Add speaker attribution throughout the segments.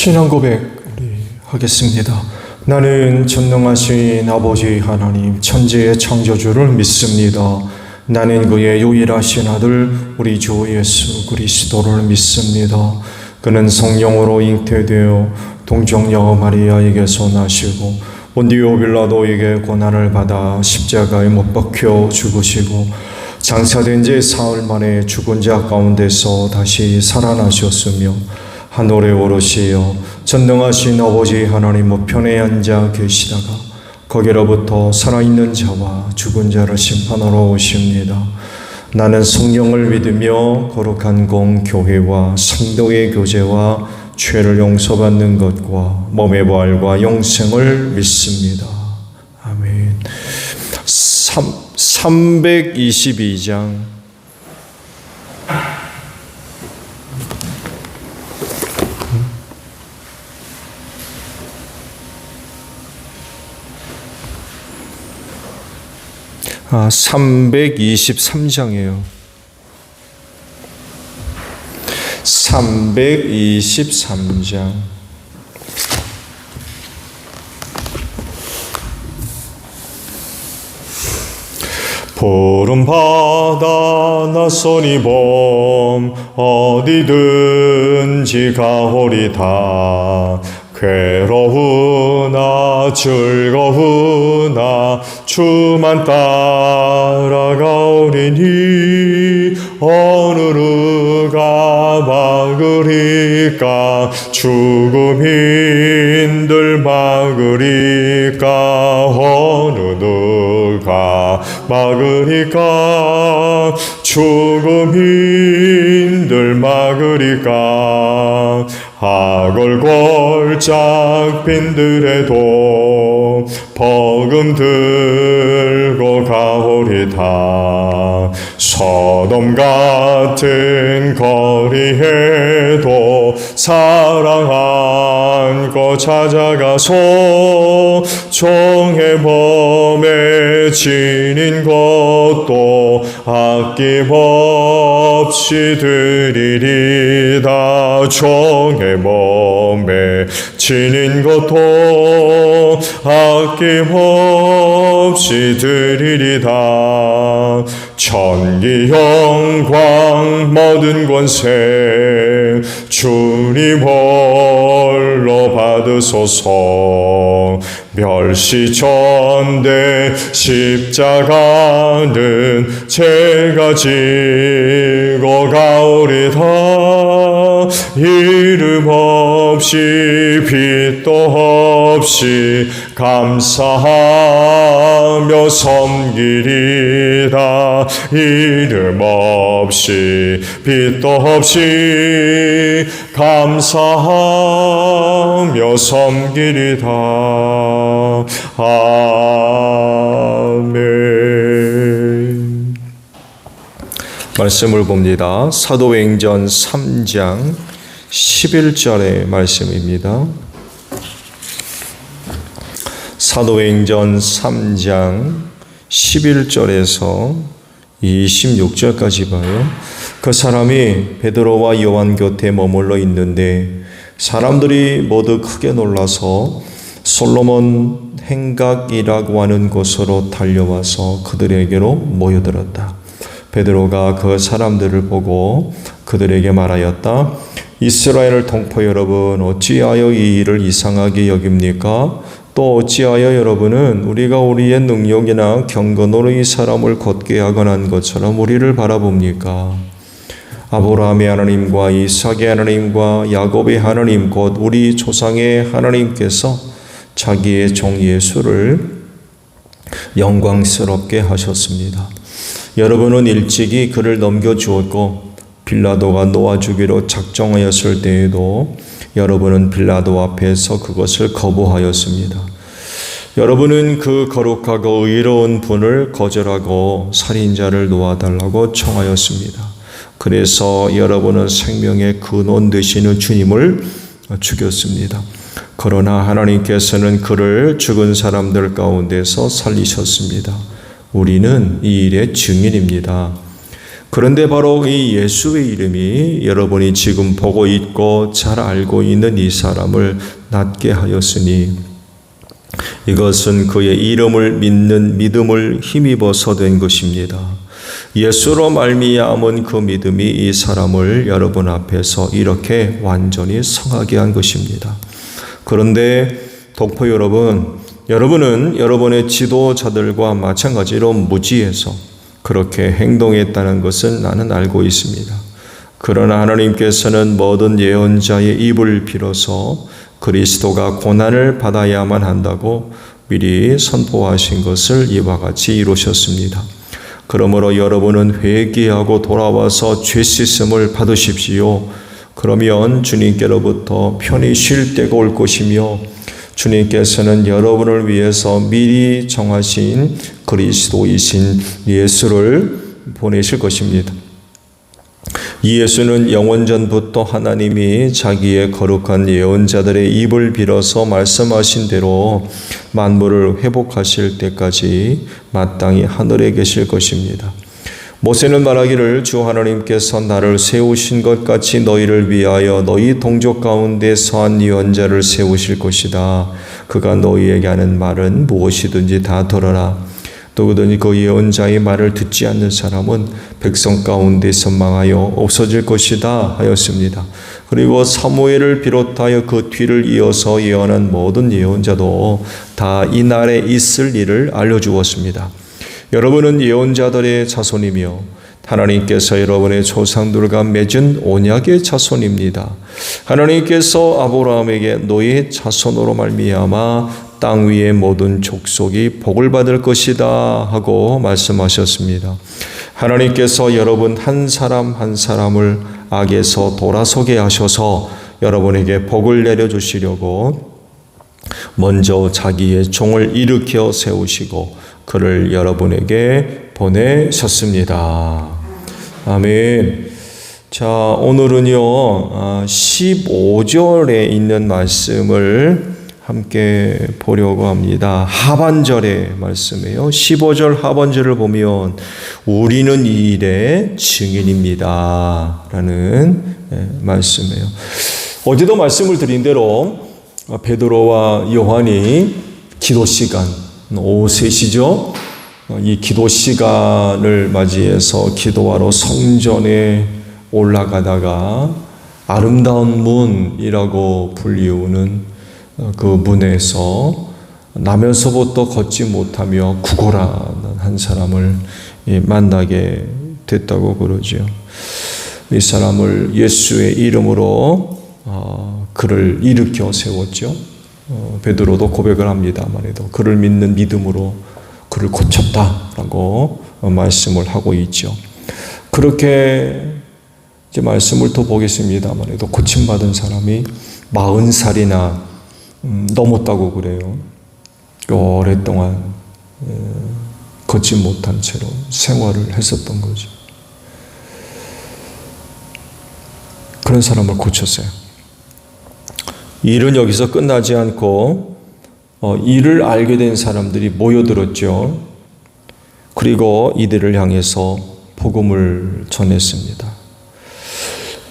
Speaker 1: 신앙 고백 우리 하겠습니다. 나는 전능하신 아버지 하나님 천지의 창조주를 믿습니다. 나는 그의 유일하신 아들 우리 주 예수 그리스도를 믿습니다. 그는 성령으로 잉태되어 동정녀 마리아에게서 나시고 본디오 빌라도에게 고난을 받아 십자가에 못 박혀 죽으시고 장사된 지 사흘 만에 죽은 자 가운데서 다시 살아나셨으며 하늘에 오르시어 전능하신 아버지 하나님 우편에 앉아 계시다가 거기로부터 살아있는 자와 죽은 자를 심판하러 오십니다. 나는 성령을 믿으며 거룩한 공교회와 성도의 교제와 죄를 용서받는 것과 몸의 부활과 영생을 믿습니다. 아멘. 322장 아, 323장이에요. 323장. 푸른 바다 낯선이 봄 어디든지 가오리다. 괴로우나 즐거우나 주만 따라가오리니 어느 누가 막으리까. 죽음인들 막으리까. 어느 누가 막으리까. 죽음인들 막으리까. 하골골짝 빈들에도 버금 들고 가오리다. 소돔 같은 거리에도 사랑 안고 찾아가서 종의 몸에 지닌 것도 아낌없이 드리리다. 종의 몸에 지닌 것도 아낌없이 드리리다. 천기 영광 모든 권세 주님 홀로 받으소서. 멸시전대 십자가는 제가 지고 가오리다. 이름 없이 빛도 없이 감사하며 섬기리다. 이름 없이 빛도 없이 감사하며 섬기리다. 아멘. 말씀을 봅니다. 사도행전 3장 11절의 말씀입니다. 사도행전 3장 11절에서 26절까지 봐요. 그 사람이 베드로와 요한 곁에 머물러 있는데 사람들이 모두 크게 놀라서 솔로몬 행각이라고 하는 곳으로 달려와서 그들에게로 모여들었다. 베드로가 그 사람들을 보고 그들에게 말하였다. 이스라엘 동포 여러분, 어찌하여 이 일을 이상하게 여깁니까? 또 어찌하여 여러분은 우리가 우리의 능력이나 경건으로 이 사람을 걷게 하거나 한 것처럼 우리를 바라봅니까? 아브라함의 하나님과 이삭의 하나님과 야곱의 하나님 곧 우리 조상의 하나님께서 자기의 종 예수를 영광스럽게 하셨습니다. 여러분은 일찍이 그를 넘겨주었고 빌라도가 놓아주기로 작정하였을 때에도 여러분은 빌라도 앞에서 그것을 거부하였습니다. 여러분은 그 거룩하고 의로운 분을 거절하고 살인자를 놓아달라고 청하였습니다. 그래서 여러분은 생명의 근원 되시는 주님을 죽였습니다. 그러나 하나님께서는 그를 죽은 사람들 가운데서 살리셨습니다. 우리는 이 일의 증인입니다. 그런데 바로 이 예수의 이름이 여러분이 지금 보고 있고 잘 알고 있는 이 사람을 낫게 하였으니 이것은 그의 이름을 믿는 믿음을 힘입어서 된 것입니다. 예수로 말미암은 그 믿음이 이 사람을 여러분 앞에서 이렇게 완전히 성하게 한 것입니다. 그런데 독포 여러분, 여러분은 여러분의 지도자들과 마찬가지로 무지해서 그렇게 행동했다는 것을 나는 알고 있습니다. 그러나 하나님께서는 모든 예언자의 입을 빌어서 그리스도가 고난을 받아야만 한다고 미리 선포하신 것을 이와 같이 이루셨습니다. 그러므로 여러분은 회개하고 돌아와서 죄 씻음을 받으십시오. 그러면 주님께로부터 편히 쉴 때가 올 것이며 주님께서는 여러분을 위해서 미리 정하신 그리스도이신 예수를 보내실 것입니다. 이 예수는 영원전부터 하나님이 자기의 거룩한 예언자들의 입을 빌어서 말씀하신 대로 만물을 회복하실 때까지 마땅히 하늘에 계실 것입니다. 모세는 말하기를 주 하나님께서 나를 세우신 것 같이 너희를 위하여 너희 동족 가운데 선한 예언자를 세우실 것이다. 그가 너희에게 하는 말은 무엇이든지 다 들어라. 누구든지 그 예언자의 말을 듣지 않는 사람은 백성 가운데서 망하여 없어질 것이다 하였습니다. 그리고 사무엘을 비롯하여 그 뒤를 이어서 예언한 모든 예언자도 다 이날에 있을 일을 알려주었습니다. 여러분은 예언자들의 자손이며 하나님께서 여러분의 조상들과 맺은 언약의 자손입니다. 하나님께서 아브라함에게 너의 자손으로 말미암아 땅 위의 모든 족속이 복을 받을 것이다 하고 말씀하셨습니다. 하나님께서 여러분 한 사람 한 사람을 악에서 돌아서게 하셔서 여러분에게 복을 내려주시려고 먼저 자기의 종을 일으켜 세우시고 그를 여러분에게 보내셨습니다. 아멘. 자, 오늘은요 15절에 있는 말씀을 함께 보려고 합니다. 하반절의 말씀이에요. 15절 하반절을 보면 우리는 이 일의 증인입니다 라는 말씀이에요. 어제도 말씀을 드린 대로 베드로와 요한이 기도 시간 오후 3시죠. 이 기도 시간을 맞이해서 기도하러 성전에 올라가다가 아름다운 문이라고 불리우는 그 문에서 나면서부터 걷지 못하며 구걸하는 한 사람을 만나게 됐다고 그러죠. 이 사람을 예수의 이름으로 그를 일으켜 세웠죠. 베드로도 고백을 합니다만에도 그를 믿는 믿음으로 그를 고쳤다라고 말씀을 하고 있죠. 그렇게 이제 말씀을 또 보겠습니다만에도 고침받은 사람이 40살이나 넘었다고 그래요. 오랫동안 걷지 못한 채로 생활을 했었던 거죠. 그런 사람을 고쳤어요. 일은 여기서 끝나지 않고 이를 알게 된 사람들이 모여들었죠. 그리고 이들을 향해서 복음을 전했습니다.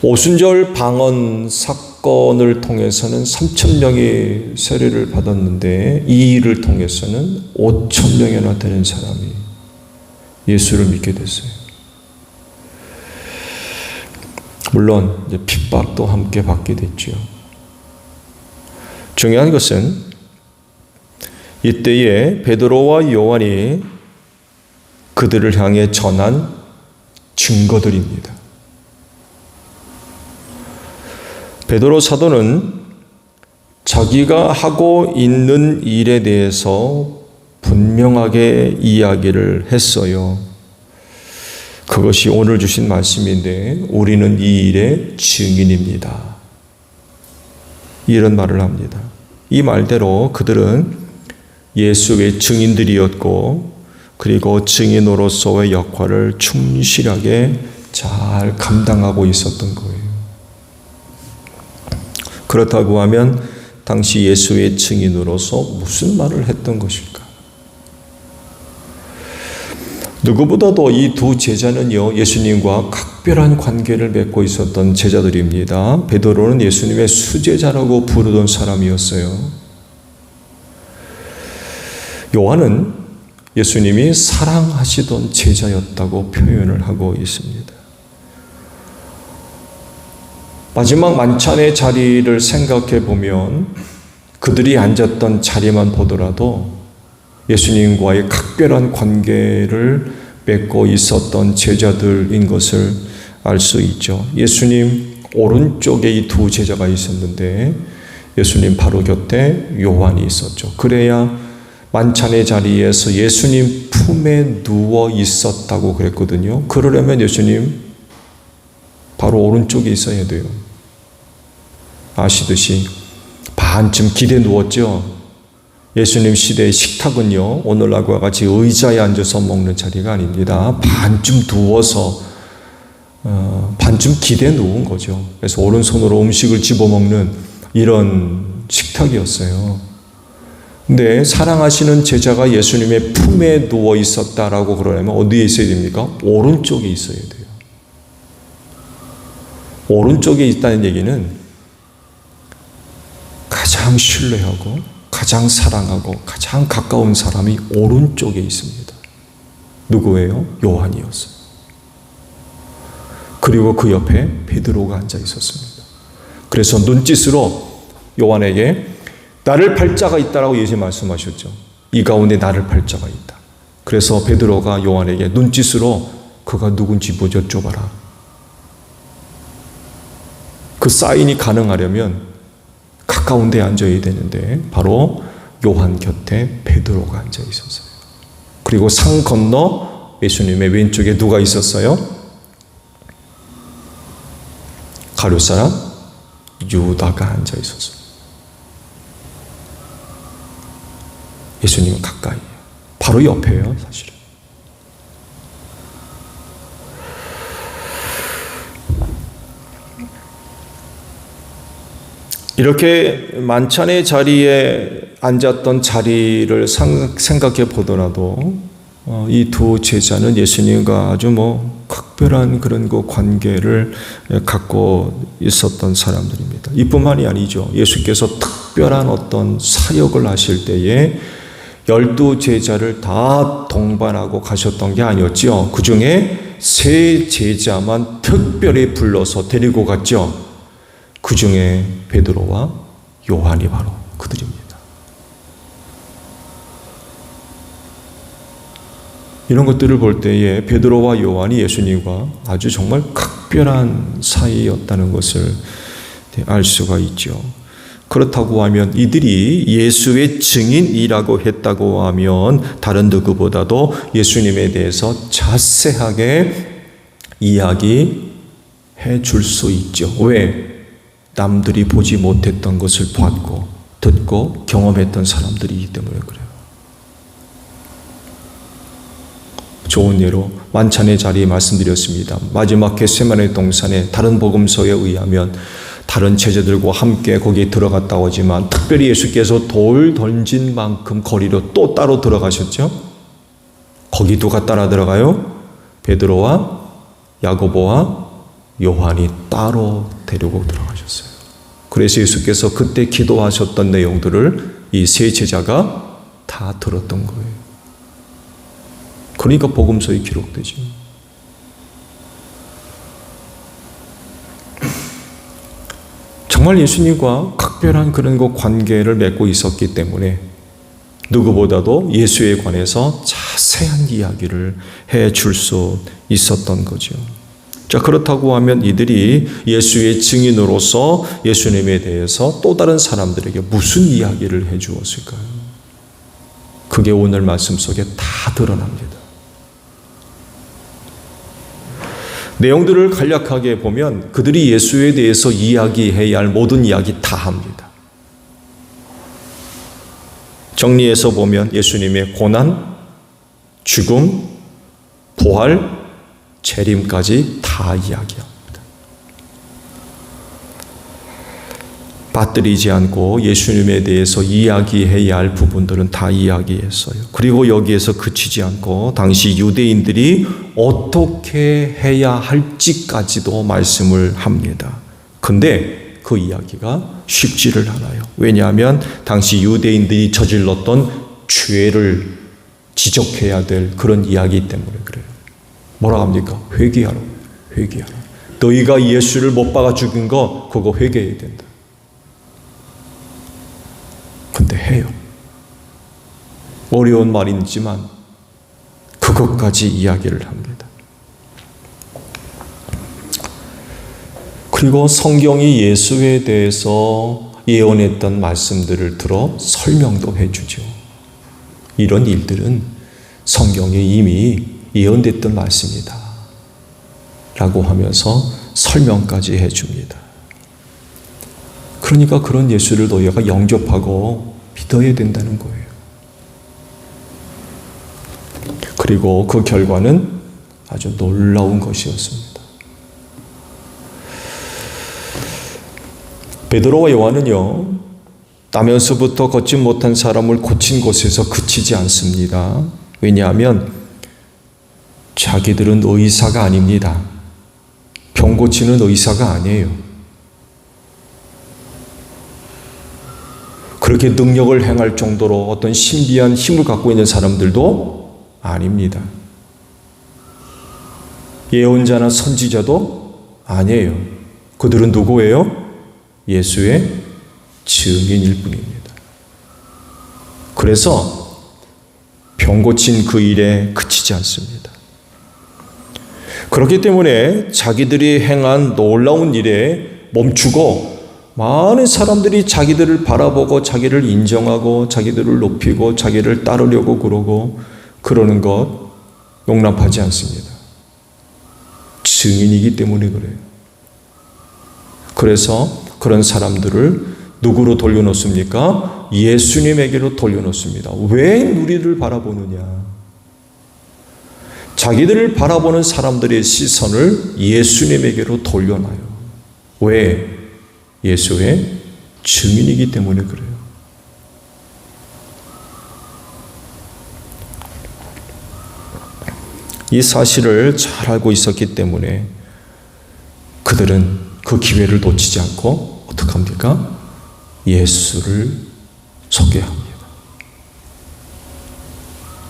Speaker 1: 오순절 방언 사건을 통해서는 3,000명이 세례를 받았는데 이 일을 통해서는 5,000명이나 되는 사람이 예수를 믿게 됐어요. 물론 이제 핍박도 함께 받게 됐죠. 중요한 것은 이때에 베드로와 요한이 그들을 향해 전한 증거들입니다. 베드로 사도는 자기가 하고 있는 일에 대해서 분명하게 이야기를 했어요. 그것이 오늘 주신 말씀인데 우리는 이 일의 증인입니다. 이런 말을 합니다. 이 말대로 그들은 예수의 증인들이었고 그리고 증인으로서의 역할을 충실하게 잘 감당하고 있었던 거예요. 그렇다고 하면 당시 예수의 증인으로서 무슨 말을 했던 것일까? 누구보다도 이 두 제자는요, 예수님과 각별한 관계를 맺고 있었던 제자들입니다. 베드로는 예수님의 수제자라고 부르던 사람이었어요. 요한은 예수님이 사랑하시던 제자였다고 표현을 하고 있습니다. 마지막 만찬의 자리를 생각해 보면 그들이 앉았던 자리만 보더라도 예수님과의 각별한 관계를 맺고 있었던 제자들인 것을 알 수 있죠. 예수님 오른쪽에 이 두 제자가 있었는데 예수님 바로 곁에 요한이 있었죠. 그래야 만찬의 자리에서 예수님 품에 누워 있었다고 그랬거든요. 그러려면 예수님 바로 오른쪽에 있어야 돼요. 아시듯이 반쯤 기대 누웠죠. 예수님 시대의 식탁은요, 오늘날과 같이 의자에 앉아서 먹는 자리가 아닙니다. 반쯤 누워서 반쯤 기대 누운 거죠. 그래서 오른손으로 음식을 집어먹는 이런 식탁이었어요. 근데 사랑하시는 제자가 예수님의 품에 누워 있었다라고 그러려면 어디에 있어야 됩니까? 오른쪽에 있어야 돼요. 오른쪽에 있다는 얘기는 가장 신뢰하고 가장 사랑하고 가장 가까운 사람이 오른쪽에 있습니다. 누구예요? 요한이었어요. 그리고 그 옆에 베드로가 앉아 있었습니다. 그래서 눈짓으로 요한에게 나를 팔 자가 있다라고 예수님 말씀하셨죠. 이 가운데 나를 팔 자가 있다. 그래서 베드로가 요한에게 눈짓으로 그가 누군지 여쭤봐라. 그 사인이 가능하려면 가까운 데 앉아야 되는데 바로 요한 곁에 베드로가 앉아 있었어요. 그리고 상 건너 예수님의 왼쪽에 누가 있었어요? 가룟 사람 유다가 앉아 있었어요. 예수님은 가까이, 바로 옆에요, 사실은. 이렇게 만찬의 자리에 앉았던 자리를 생각해 보더라도 이 두 제자는 예수님과 아주 각별한 그런 그 관계를 갖고 있었던 사람들입니다. 이뿐만이 아니죠. 예수께서 특별한 어떤 사역을 하실 때에 12 제자를 다 동반하고 가셨던 게 아니었죠. 그 중에 3 제자만 특별히 불러서 데리고 갔죠. 그 중에 베드로와 요한이 바로 그들입니다. 이런 것들을 볼 때에 베드로와 요한이 예수님과 아주 정말 각별한 사이였다는 것을 알 수가 있죠. 그렇다고 하면 이들이 예수의 증인이라고 했다고 하면 다른 누구보다도 예수님에 대해서 자세하게 이야기해 줄 수 있죠. 왜? 남들이 보지 못했던 것을 봤고 듣고 경험했던 사람들이기 때문에 그래요. 좋은 예로 만찬의 자리에 말씀드렸습니다. 마지막 겟세마네 동산에 다른 복음서에 의하면 다른 제자들과 함께 거기에 들어갔다고 하지만 특별히 예수께서 돌 던진 만큼 거리로 또 따로 들어가셨죠. 거기 누가 따라 들어가요? 베드로와 야고보와 요한이 따로 데리고 들어가셨어요. 그래서 예수께서 그때 기도하셨던 내용들을 이 3 제자가 다 들었던 거예요. 그러니까 복음서에 기록되죠. 정말 예수님과 각별한 그런 관계를 맺고 있었기 때문에 누구보다도 예수에 관해서 자세한 이야기를 해줄 수 있었던 거죠. 자, 그렇다고 하면 이들이 예수의 증인으로서 예수님에 대해서 또 다른 사람들에게 무슨 이야기를 해주었을까요? 그게 오늘 말씀 속에 다 드러납니다. 내용들을 간략하게 보면 그들이 예수에 대해서 이야기해야 할 모든 이야기 다 합니다. 정리해서 보면 예수님의 고난, 죽음, 부활, 재림까지 다 이야기합니다. 빠뜨리지 않고 예수님에 대해서 이야기해야 할 부분들은 다 이야기했어요. 그리고 여기에서 그치지 않고 당시 유대인들이 어떻게 해야 할지까지도 말씀을 합니다. 근데 그 이야기가 쉽지를 않아요. 왜냐하면 당시 유대인들이 저질렀던 죄를 지적해야 될 그런 이야기 때문에 그래요. 뭐라 합니까? 회개하라. 회개하라. 너희가 예수를 못 박아 죽인 거 그거 회개해야 된다. 근데 해요. 어려운 말이지만 그것까지 이야기를 합니다. 그리고 성경이 예수에 대해서 예언했던 말씀들을 들어 설명도 해주죠. 이런 일들은 성경에 이미 예언됐던 말씀이다 라고 하면서 설명까지 해줍니다. 그러니까 그런 예수를 너희가 영접하고 믿어야 된다는 거예요. 그리고 그 결과는 아주 놀라운 것이었습니다. 베드로와 요한은요, 나면서부터 걷지 못한 사람을 고친 곳에서 그치지 않습니다. 왜냐하면 자기들은 의사가 아닙니다. 병 고치는 의사가 아니에요. 그렇게 능력을 행할 정도로 어떤 신비한 힘을 갖고 있는 사람들도 아닙니다. 예언자나 선지자도 아니에요. 그들은 누구예요? 예수의 증인일 뿐입니다. 그래서 병 고친 그 일에 그치지 않습니다. 그렇기 때문에 자기들이 행한 놀라운 일에 멈추고 많은 사람들이 자기들을 바라보고 자기를 인정하고 자기들을 높이고 자기를 따르려고 그러는 것 용납하지 않습니다. 증인이기 때문에 그래요. 그래서 그런 사람들을 누구로 돌려놓습니까? 예수님에게로 돌려놓습니다. 왜 우리를 바라보느냐? 자기들을 바라보는 사람들의 시선을 예수님에게로 돌려놔요. 왜? 예수의 증인이기 때문에 그래요. 이 사실을 잘 알고 있었기 때문에 그들은 그 기회를 놓치지 않고 어떻게 합니까? 예수를 소개합니다.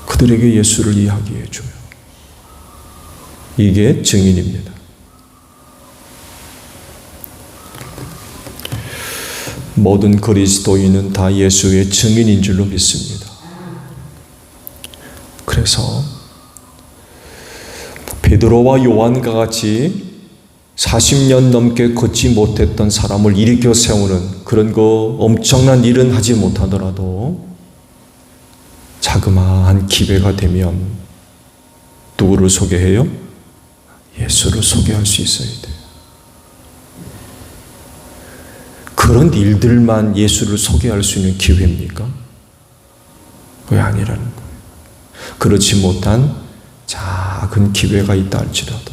Speaker 1: 그들에게 예수를 이야기해 줘요. 이게 증인입니다. 모든 그리스도인은 다 예수의 증인인 줄로 믿습니다. 그래서 베드로와 요한과 같이 40년 넘게 걷지 못했던 사람을 일으켜 세우는 그런 거 엄청난 일은 하지 못하더라도 자그마한 기회가 되면 누구를 소개해요? 예수를 소개할 수 있어야 돼요. 그런 일들만 예수를 소개할 수 있는 기회입니까? 왜 아니라는 거예요. 그렇지 못한 작은 기회가 있다 할지라도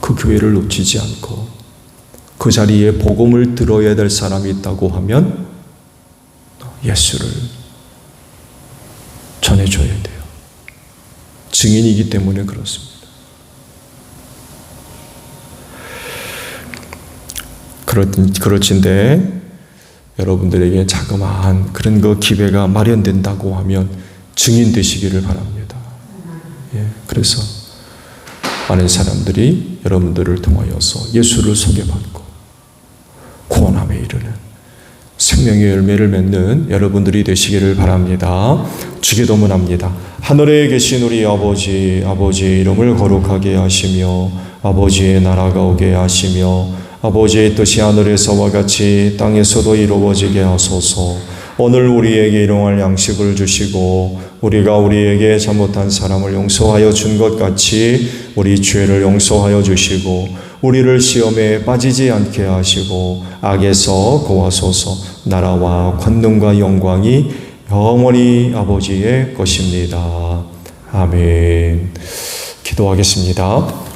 Speaker 1: 그 기회를 놓치지 않고 그 자리에 복음을 들어야 될 사람이 있다고 하면 예수를 전해줘야 돼요. 증인이기 때문에 그렇습니다. 그렇진데 여러분들에게 자그마한 그런 그 기회가 마련된다고 하면 증인 되시기를 바랍니다. 그래서 많은 사람들이 여러분들을 통하여서 예수를 소개받고 구원함에 이르는 생명의 열매를 맺는 여러분들이 되시기를 바랍니다. 주기도문합니다. 하늘에 계신 우리 아버지, 아버지의 이름을 거룩하게 하시며 아버지의 나라가 오게 하시며 아버지의 뜻이 하늘에서와 같이 땅에서도 이루어지게 하소서. 오늘 우리에게 일용할 양식을 주시고 우리가 우리에게 잘못한 사람을 용서하여 준 것 같이 우리 죄를 용서하여 주시고 우리를 시험에 빠지지 않게 하시고 악에서 구하소서. 나라와 권능과 영광이 영원히 아버지의 것입니다. 아멘. 기도하겠습니다.